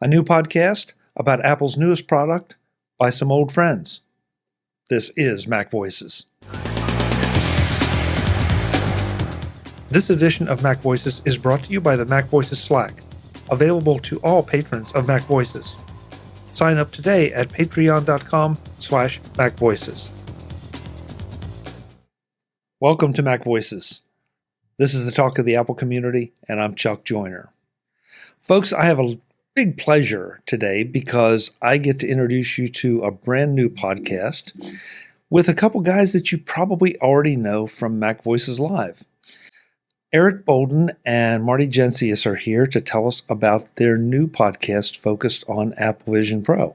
a new podcast about Apple's newest product by some old friends. This is MacVoices. This edition of MacVoices is brought to you by the MacVoices Slack, available to all patrons of MacVoices. Sign up today at patreon.com/MacVoices. Welcome to MacVoices. This is the talk of the Apple community, and I'm Chuck Joyner. Folks, I have a big pleasure today because I get to introduce you to a brand new podcast with a couple guys that you probably already know from MacVoices Live. Eric Bolden and Marty Jencius are here to tell us about their new podcast focused on Apple Vision Pro.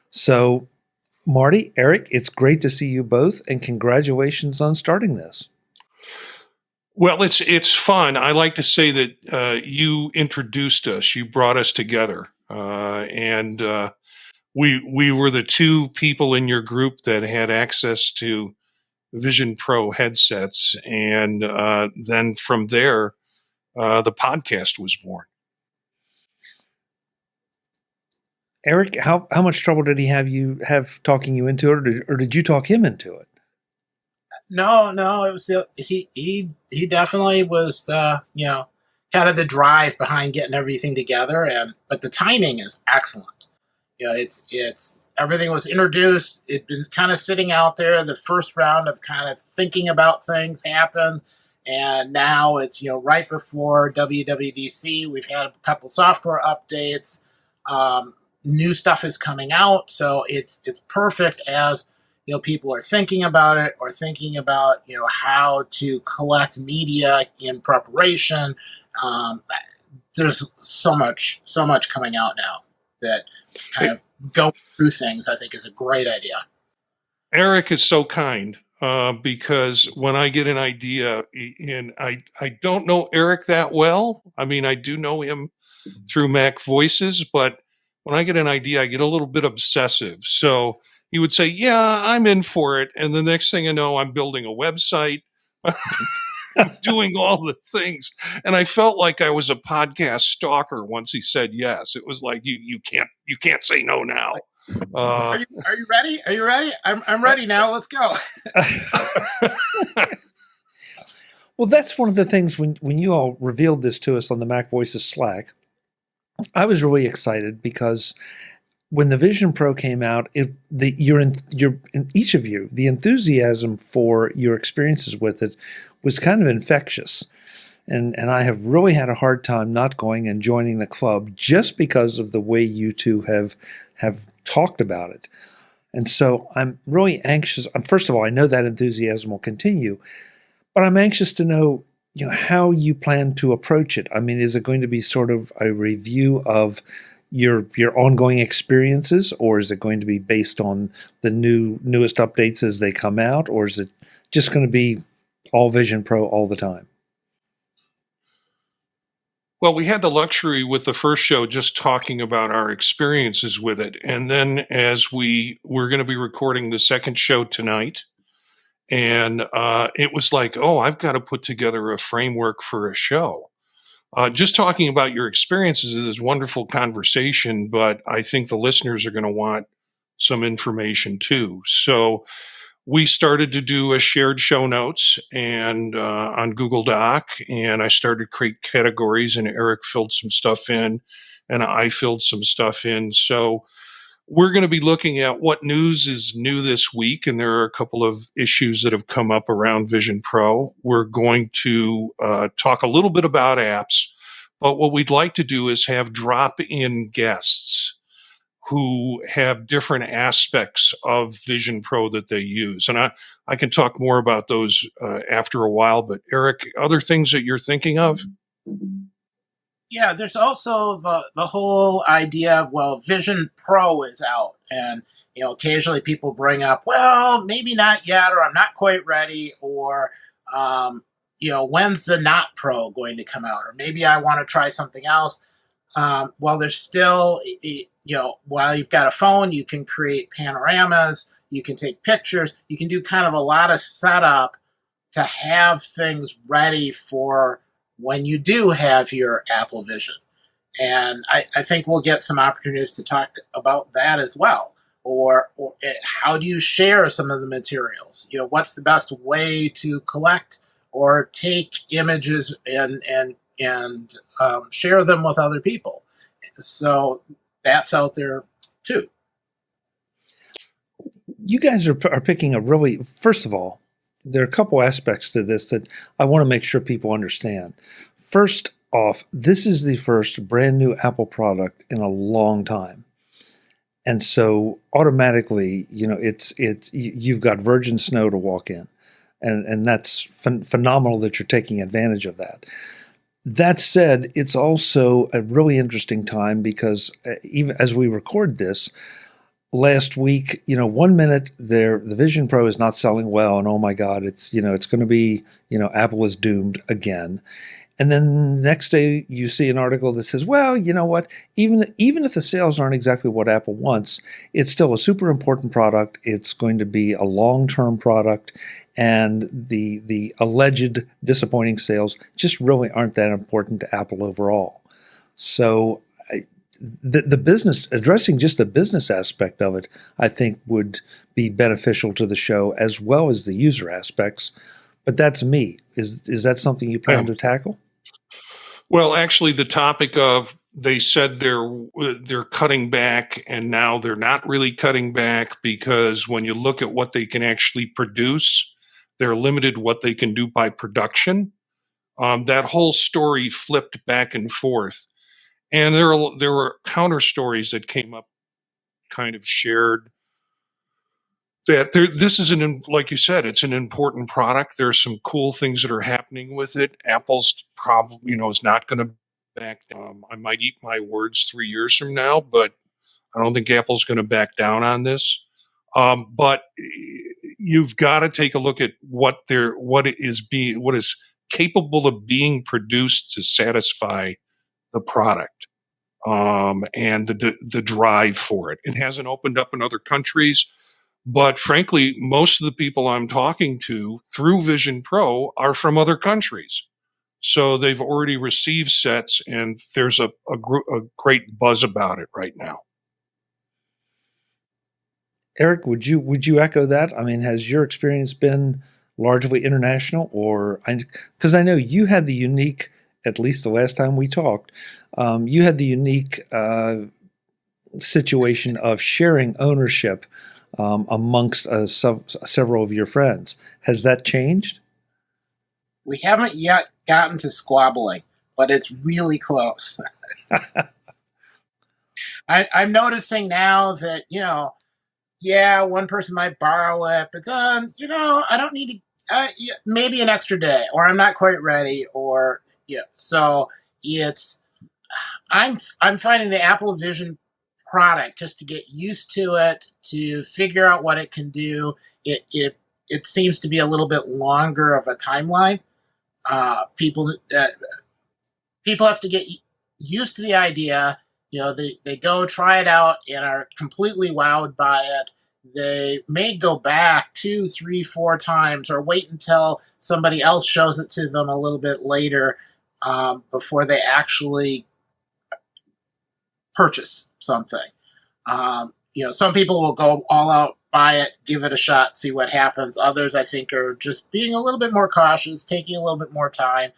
So, Marty, Eric, it's great to see you both, and congratulations on starting this. Well, it's fun. I like to say that you introduced us. You brought us together, and we were the two people in your group that had access to Vision Pro headsets, and then from there, the podcast was born. Eric, how much trouble did he have talking you into it, or did you talk him into it? No, it was he definitely was kind of the drive behind getting everything together, but the timing is excellent. It's everything was introduced. It'd been kind of sitting out there. The first round of kind of thinking about things happened, and now it's right before WWDC. We've had a couple software updates. New stuff is coming out, so it's perfect as people are thinking about it or thinking about how to collect media in preparation. There's so much coming out now that kind of go through things, I think, is a great idea. Eric is so kind because when I get an idea, and I don't know Eric that well. I mean, I do know him through MacVoices, but when I get an idea, I get a little bit obsessive. So he would say, yeah, I'm in for it. And the next thing I know, I'm building a website, I'm doing all the things. And I felt like I was a podcast stalker once he said yes. It was like, you can't say no now. Are you ready? Are you ready? I'm ready now. Let's go. Well, that's one of the things when you all revealed this to us on the MacVoices Slack, I was really excited because when the Vision Pro came out, each of you, the enthusiasm for your experiences with it was kind of infectious. And I have really had a hard time not going and joining the club just because of the way you two have talked about it. And so I'm really anxious. First of all, I know that enthusiasm will continue, but I'm anxious to know how you plan to approach it. I mean, is it going to be sort of a review of your ongoing experiences, or is it going to be based on the newest updates as they come out, or is it just going to be all Vision Pro all the time? Well, we had the luxury with the first show just talking about our experiences with it. And then as we're going to be recording the second show tonight, and it was like, oh, I've got to put together a framework for a show. Just talking about your experiences is this wonderful conversation, but I think the listeners are going to want some information too. So we started to do a shared show notes and on Google Doc, and I started to create categories, and Eric filled some stuff in, and I filled some stuff in. So we're going to be looking at what news is new this week, and there are a couple of issues that have come up around Vision Pro. We're going to talk a little bit about apps, but what we'd like to do is have drop-in guests who have different aspects of Vision Pro that they use. And I can talk more about those after a while, but Eric, other things that you're thinking of? Yeah, there's also the whole idea of, Vision Pro is out. And, occasionally people bring up, well, maybe not yet, or I'm not quite ready, or, when's the not Pro going to come out? Or maybe I want to try something else. Well, there's still, while you've got a phone, you can create panoramas, you can take pictures, you can do kind of a lot of setup to have things ready for when you do have your Apple Vision. And I think we'll get some opportunities to talk about that as well. Or how do you share some of the materials? What's the best way to collect or take images and share them with other people? So that's out there too. You guys are picking a really, first of all, there are a couple aspects to this that I want to make sure people understand. First off, this is the first brand new Apple product in a long time. And so automatically, you've got virgin snow to walk in. And that's phenomenal that you're taking advantage of that. That said, it's also a really interesting time because even as we record this, last week, 1 minute the Vision Pro is not selling well, and oh my God, it's going to be, Apple is doomed again. And then the next day you see an article that says, well, you know what, even if the sales aren't exactly what Apple wants, it's still a super important product. It's going to be a long-term product, and the alleged disappointing sales just really aren't that important to Apple overall. So the business, addressing just the business aspect of it, I think would be beneficial to the show as well as the user aspects. But that's me. Is that something you plan to tackle? Well, actually, the topic of they said they're cutting back, and now they're not really cutting back because when you look at what they can actually produce, they're limited what they can do by production. That whole story flipped back and forth. And there were counter stories that came up, kind of shared that this is like you said, it's an important product. There's some cool things that are happening with it. Apple's probably, is not going to back down. I might eat my words 3 years from now, but I don't think Apple's going to back down on this. But you've got to take a look at what is capable of being produced to satisfy the product. And the drive for it. It hasn't opened up in other countries, but frankly, most of the people I'm talking to through Vision Pro are from other countries. So they've already received sets, and there's a great buzz about it right now. Eric, would you echo that? I mean, has your experience been largely international, because I know you had the unique, at least the last time we talked, you had the unique situation of sharing ownership amongst several of your friends. Has that changed? We haven't yet gotten to squabbling, but it's really close. I'm noticing now that, one person might borrow it, but then, I don't need to, maybe an extra day, or I'm not quite ready, or, so I'm finding the Apple Vision product, just to get used to it, to figure out what it can do. It seems to be a little bit longer of a timeline. People have to get used to the idea. They go try it out and are completely wowed by it. They may go back 2, 3, 4 times, or wait until somebody else shows it to them a little bit later before they actually purchase something. Some people will go all out, buy it, give it a shot, see what happens. Others, I think, are just being a little bit more cautious, taking a little bit more time.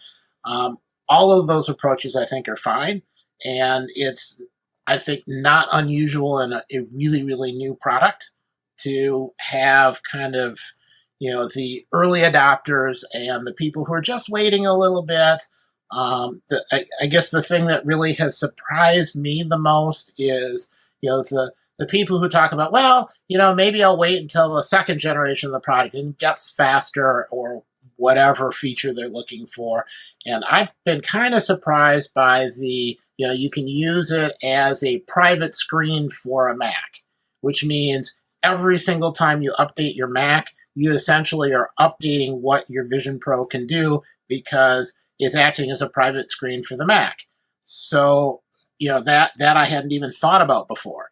All of those approaches, I think, are fine. And it's, I think, not unusual in a really, really new product to have kind of, the early adopters and the people who are just waiting a little bit. I guess the thing that really has surprised me the most is, the people who talk about, well, maybe I'll wait until the second generation of the product and it gets faster, or whatever feature they're looking for. And I've been kind of surprised by you can use it as a private screen for a Mac, which means every single time you update your Mac, you essentially are updating what your Vision Pro can do, because it's acting as a private screen for the Mac. So, that I hadn't even thought about before.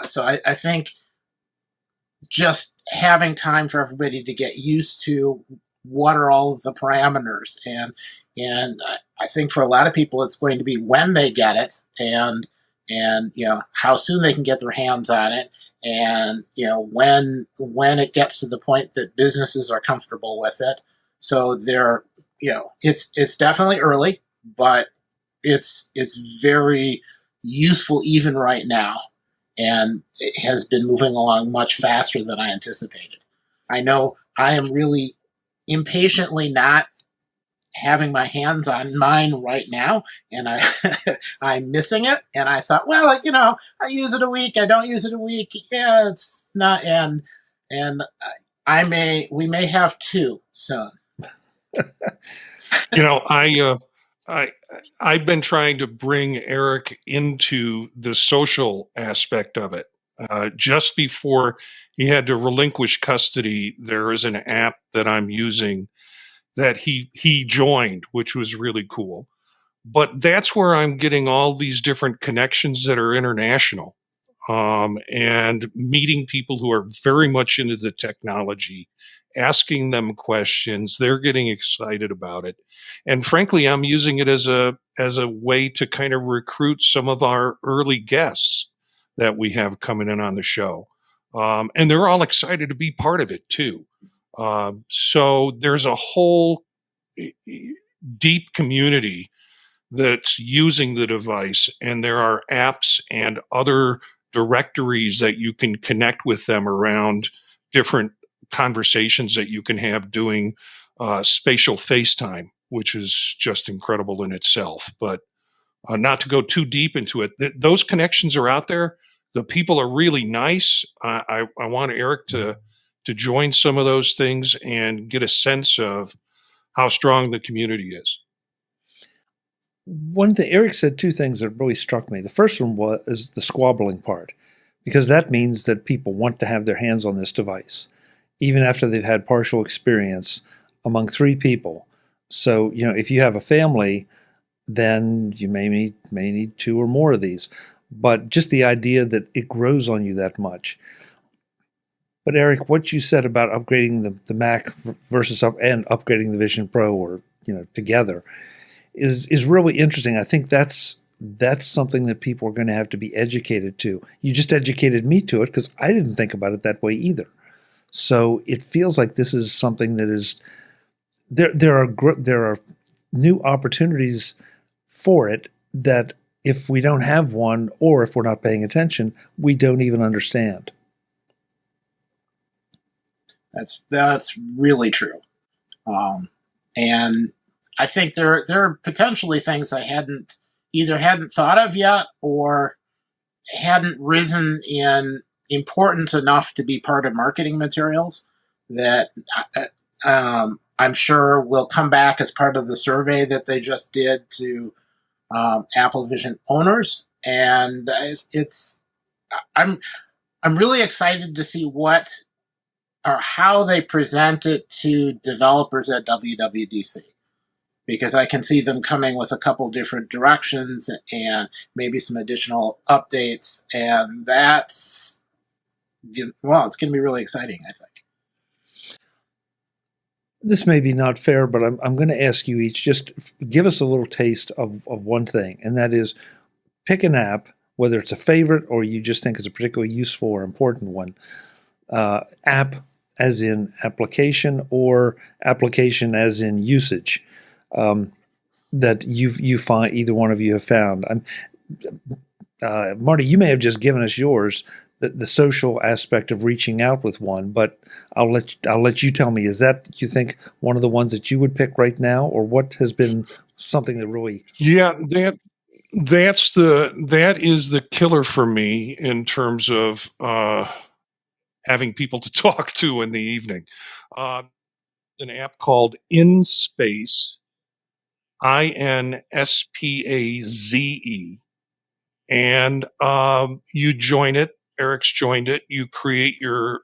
So I think just having time for everybody to get used to what are all of the parameters, and I think for a lot of people it's going to be when they get it, and how soon they can get their hands on it, and when it gets to the point that businesses are comfortable with it. So they're it's definitely early, but it's very useful even right now, and it has been moving along much faster than I anticipated. I know I am really impatiently not having my hands on mine right now, and I'm missing it. And I thought, well, I use it a week, I don't use it a week. Yeah, it's not, and we may have two soon. I've been trying to bring Eric into the social aspect of it. Just before he had to relinquish custody, there is an app that I'm using that he joined, which was really cool. But that's where I'm getting all these different connections that are international, and meeting people who are very much into the technology, asking them questions. They're getting excited about it. And frankly, I'm using it as a way to kind of recruit some of our early guests that we have coming in on the show. And they're all excited to be part of it too. So there's a whole deep community that's using the device, and there are apps and other directories that you can connect with them around different conversations that you can have doing spatial FaceTime, which is just incredible in itself. But not to go too deep into it, those connections are out there. The people are really nice. I want Eric to join some of those things and get a sense of how strong the community is. One thing, Eric said two things that really struck me. The first one is the squabbling part, because that means that people want to have their hands on this device, even after they've had partial experience among three people. So, if you have a family, then you may need two or more of these. But just the idea that it grows on you that much. But Eric, what you said about upgrading the Mac versus and upgrading the Vision Pro, or together, is really interesting. I think that's something that people are going to have to be educated to. You just educated me to it, because I didn't think about it that way either. So it feels like this is something that is there are new opportunities for it that if we don't have one, or if we're not paying attention, we don't even understand. That's really true, and I think there are potentially things I hadn't thought of yet, or hadn't risen in importance enough to be part of marketing materials that I'm sure will come back as part of the survey that they just did to Apple Vision owners. And I'm really excited to see what or how they present it to developers at WWDC, because I can see them coming with a couple different directions and maybe some additional updates, and it's going to be really exciting, I think. This may be not fair, but I'm going to ask you each, just give us a little taste of one thing, and that is pick an app, whether it's a favorite or you just think is a particularly useful or important one. App as in application, or application as in usage, that you find, either one of you have found. Marty, you may have just given us yours, the social aspect of reaching out with one, but I'll let you tell me, is that, you think, one of the ones that you would pick right now, or what has been something that really? Yeah, that is the killer for me in terms of having people to talk to in the evening. An app called InSpace, INSPAZE, and you join it. Eric's joined it. You create your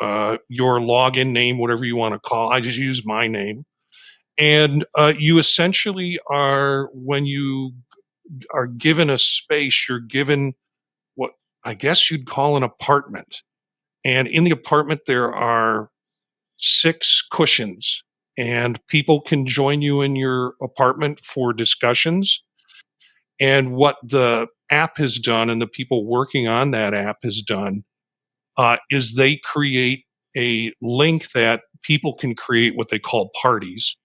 login name, whatever you want to call. I just use my name, and you essentially are, when you are given a space, you're given what I guess you'd call an apartment. And in the apartment, there are 6 cushions, and people can join you in your apartment for discussions. And what the app has done, and the people working on that app has done, is they create a link that people can create what they call parties,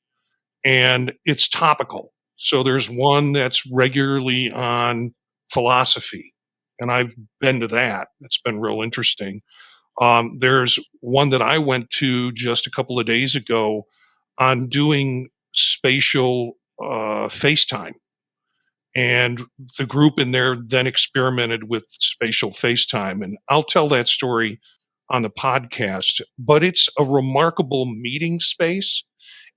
and it's topical. So there's one that's regularly on philosophy, and I've been to that. It's been real interesting. There's one that I went to just a couple of days ago on doing spatial FaceTime. And the group in there then experimented with spatial FaceTime. And I'll tell that story on the podcast, but it's a remarkable meeting space.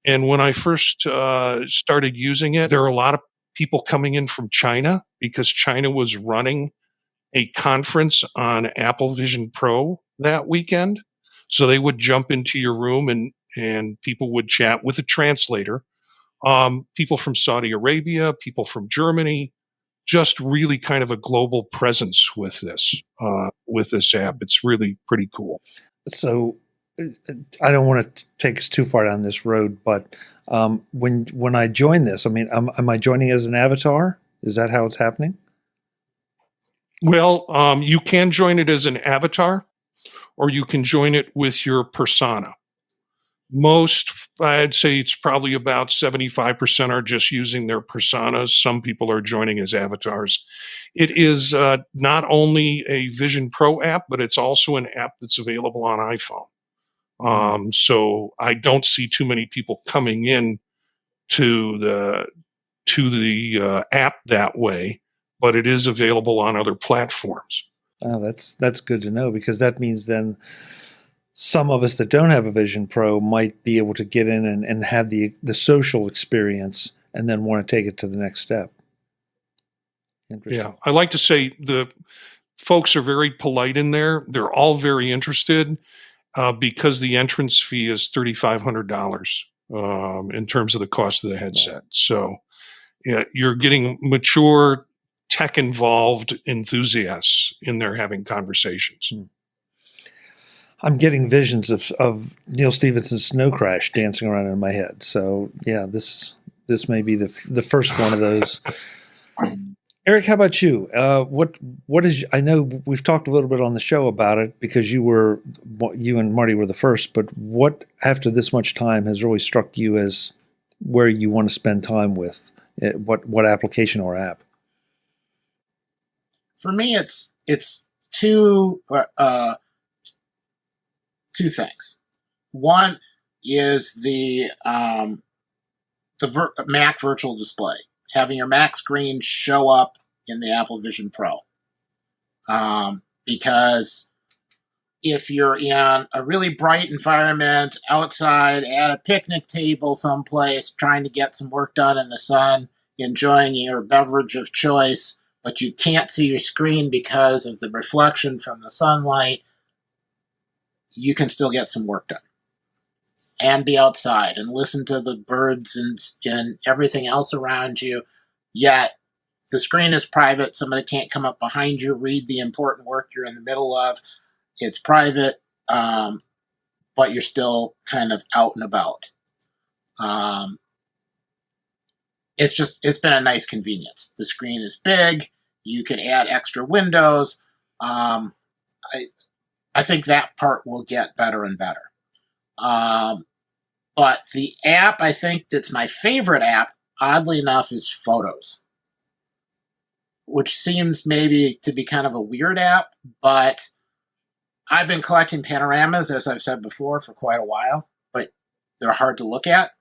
And when I first started using it, there were a lot of people coming in from China because China was running a conference on Apple Vision Pro that weekend. So they would jump into your room and people would chat with a translator. People from Saudi Arabia, people from Germany, just really kind of a global presence with this app. It's really pretty cool. So I don't want to take us too far down this road, but when I join this, I mean, am I joining as an avatar? Is that how it's happening? Well, you can join it as an avatar, or you can join it with your persona. I'd say it's probably about 75% are just using their personas. Some people are joining as avatars. It is not only a Vision Pro app, but it's also an app that's available on iPhone. So I don't see too many people coming in to the app that way, but it is available on other platforms. Oh, that's good to know, because that means then some of us that don't have a Vision Pro might be able to get in and have the social experience and then want to take it to the next step. Interesting. Yeah, I like to say the folks are very polite in there. They're all very interested because the entrance fee is $3,500 in terms of the cost of the headset. Right. So yeah, you're getting mature, tech-involved enthusiasts in there having conversations. I'm getting visions of Neil Stephenson's Snow Crash dancing around in my head. So yeah, this may be the first one of those. Eric, how about you? What is? I know we've talked a little bit on the show about it because you and Marty were the first. But what, after this much time, has really struck you as where you want to spend time with? What application or app? For me, it's two things. One is the Mac Virtual Display, having your Mac screen show up in the Apple Vision Pro. Because if you're in a really bright environment outside at a picnic table someplace, trying to get some work done in the sun, enjoying your beverage of choice, but you can't see your screen because of the reflection from the sunlight, you can still get some work done and be outside and listen to the birds and everything else around you. Yet the screen is private. Somebody can't come up behind you, read the important work you're in the middle of. It's private, but you're still kind of out and about. It's been a nice convenience. The screen is big. You can add extra windows. I think that part will get better and better. But the app, I think that's my favorite app, oddly enough, is Photos, which seems maybe to be kind of a weird app, but I've been collecting panoramas, as I've said before, for quite a while, but they're hard to look at.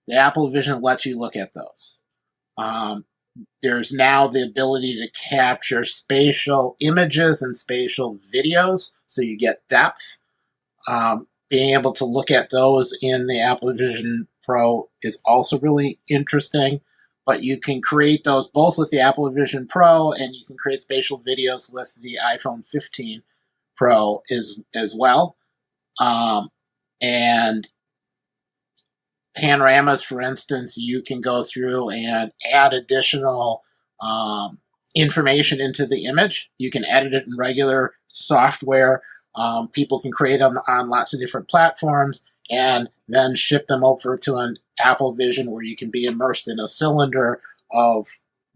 The Apple Vision lets you look at those. There's now the ability to capture spatial images and spatial videos, so you get depth. Being able to look at those in the Apple Vision Pro is also really interesting, but you can create those both with the Apple Vision Pro, and you can create spatial videos with the iPhone 15 Pro as well. And panoramas, for instance, you can go through and add additional information into the image. You can edit it in regular software. People can create them on lots of different platforms, and then ship them over to an Apple Vision where you can be immersed in a cylinder of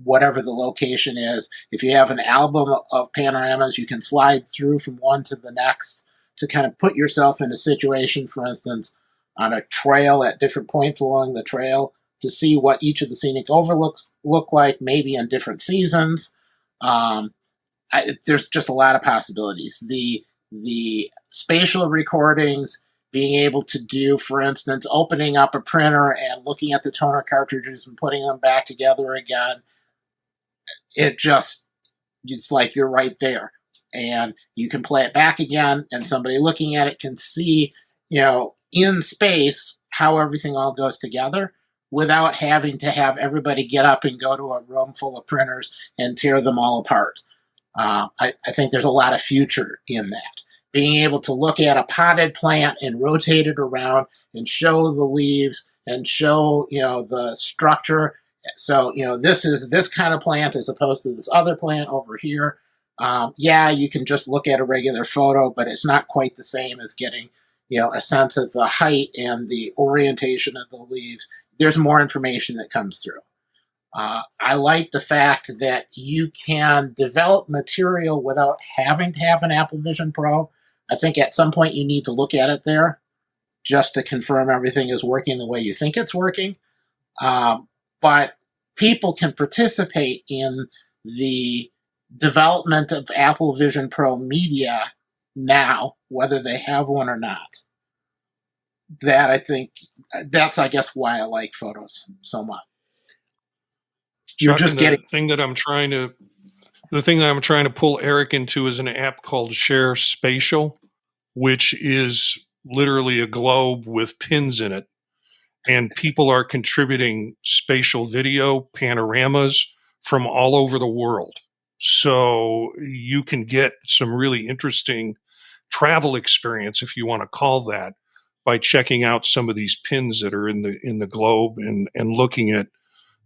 whatever the location is. If you have an album of panoramas, you can slide through from one to the next to kind of put yourself in a situation, for instance, on a trail at different points along the trail to see what each of the scenic overlooks look like, maybe in different seasons. There's just a lot of possibilities. The spatial recordings, being able to do, for instance, opening up a printer and looking at the toner cartridges and putting them back together again, it's like you're right there. And you can play it back again, and somebody looking at it can see, in space, how everything all goes together without having to have everybody get up and go to a room full of printers and tear them all apart. I think there's a lot of future in that. Being able to look at a potted plant and rotate it around and show the leaves and show, the structure. So, this is this kind of plant as opposed to this other plant over here. You can just look at a regular photo, but it's not quite the same as getting, a sense of the height and the orientation of the leaves. There's more information that comes through. I like the fact that you can develop material without having to have an Apple Vision Pro. I think at some point you need to look at it there just to confirm everything is working the way you think it's working. But people can participate in the development of Apple Vision Pro media now, whether they have one or not. That's, I guess, why I like photos so much. You're just getting the thing that I'm trying to pull Eric into is an app called Share Spatial, which is literally a globe with pins in it, and people are contributing spatial video panoramas from all over the world. So you can get some really interesting travel experience, if you want to call that, by checking out some of these pins that are in the globe and looking at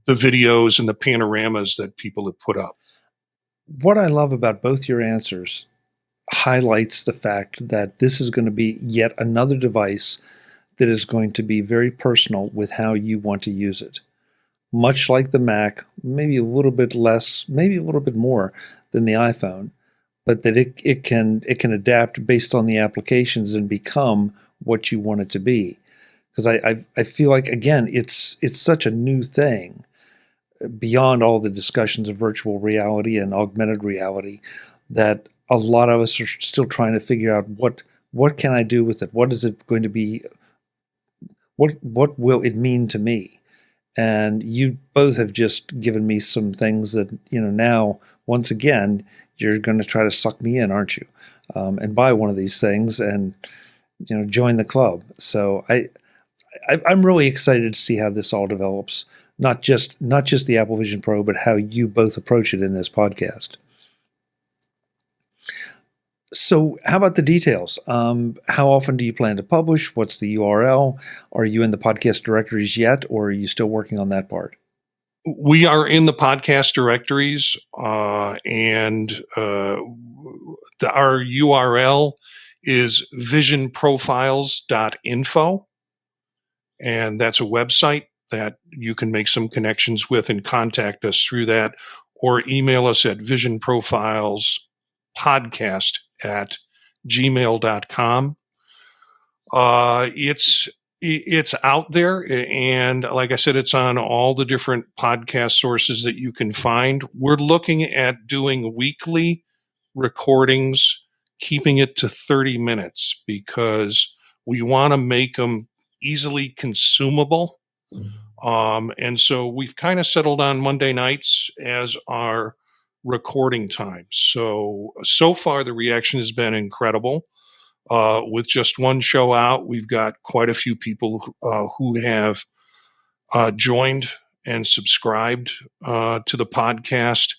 the videos and the panoramas that people have put up. What I love about both your answers highlights the fact that this is going to be yet another device that is going to be very personal with how you want to use it. Much like the Mac, maybe a little bit less, maybe a little bit more than the iPhone, but that it can adapt based on the applications and become what you want it to be. Because I feel like, again, it's such a new thing beyond all the discussions of virtual reality and augmented reality that a lot of us are still trying to figure out what can I do with it? What is it going to be? What will it mean to me? And you both have just given me some things that, now, once again, you're going to try to suck me in, aren't you? And buy one of these things and, join the club. So I'm really excited to see how this all develops. Not just the Apple Vision Pro, but how you both approach it in this podcast. So how about the details? How often do you plan to publish? What's the URL? Are you in the podcast directories yet, or are you still working on that part? We are in the podcast directories, and our URL is visionprofiles.info, and that's a website that you can make some connections with and contact us through that, or email us at visionprofilespodcast@gmail.com. It's out there, and like I said, it's on all the different podcast sources that you can find. We're looking at doing weekly recordings, keeping it to 30 minutes because we want to make them easily consumable. And so we've kind of settled on Monday nights as our recording time. So far the reaction has been incredible. With just one show out, we've got quite a few people who have joined and subscribed to the podcast.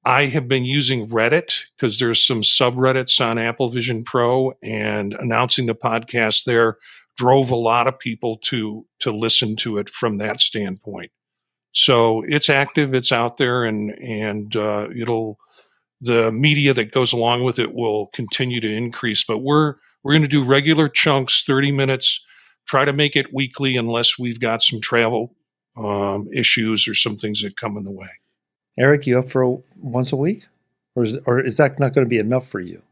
I have been using Reddit because there's some subreddits on Apple Vision Pro, and announcing the podcast there drove a lot of people to listen to it from that standpoint. So it's active, it's out there, and the media that goes along with it will continue to increase. But we're going to do regular chunks, 30 minutes try to make it weekly unless we've got some travel issues or some things that come in the way. Eric, you up for once a week? Or is that not going to be enough for you?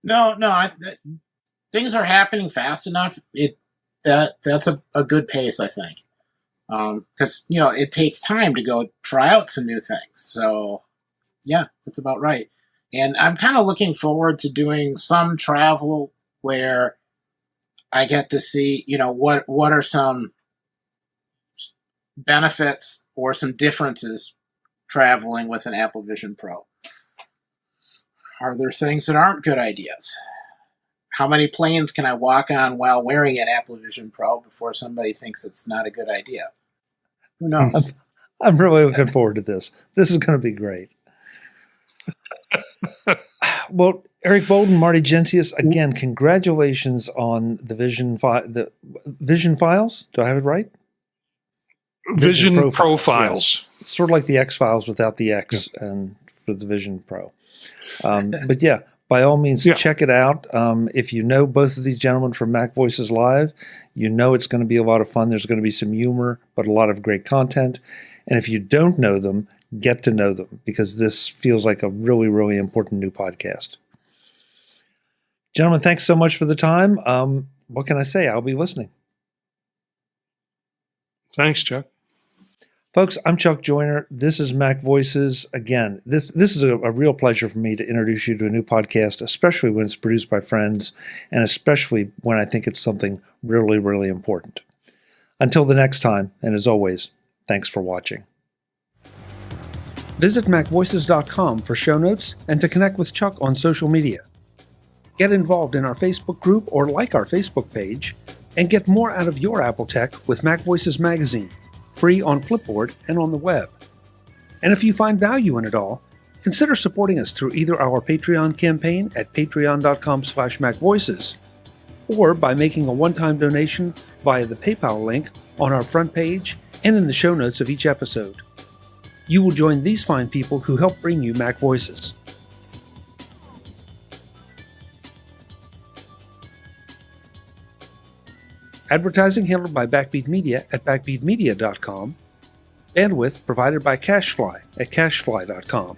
No. Things are happening fast enough. That's a good pace, I think. Because it takes time to go try out some new things. So, yeah, that's about right. And I'm kind of looking forward to doing some travel where I get to see, what are some benefits or some differences traveling with an Apple Vision Pro. Are there things that aren't good ideas? How many planes can I walk on while wearing an Apple Vision Pro before somebody thinks it's not a good idea? Who knows? I'm really looking forward to this. This is going to be great. Well, Eric Bolden, Marty Jencius, again, congratulations on the Vision Files. Do I have it right? Vision Profiles. Yes. Sort of like the X-Files without the X and for the Vision Pro. But yeah, by all means, check it out. If you know both of these gentlemen from MacVoices Live, you know it's going to be a lot of fun. There's going to be some humor, but a lot of great content. And if you don't know them, get to know them, because this feels like a really, really important new podcast. Gentlemen, thanks so much for the time. What can I say? I'll be listening. Thanks, Chuck. Folks, I'm Chuck Joyner. This is MacVoices. Again, this is a real pleasure for me to introduce you to a new podcast, especially when it's produced by friends, and especially when I think it's something really, really important. Until the next time, and as always, thanks for watching. Visit MacVoices.com for show notes and to connect with Chuck on social media. Get involved in our Facebook group or like our Facebook page, and get more out of your Apple tech with MacVoices Magazine, free on Flipboard and on the web. And if you find value in it all, consider supporting us through either our Patreon campaign at patreon.com/MacVoices, or by making a one-time donation via the PayPal link on our front page and in the show notes of each episode. You will join these fine people who help bring you MacVoices. Advertising handled by Backbeat Media at backbeatmedia.com. Bandwidth provided by CashFly at cashfly.com.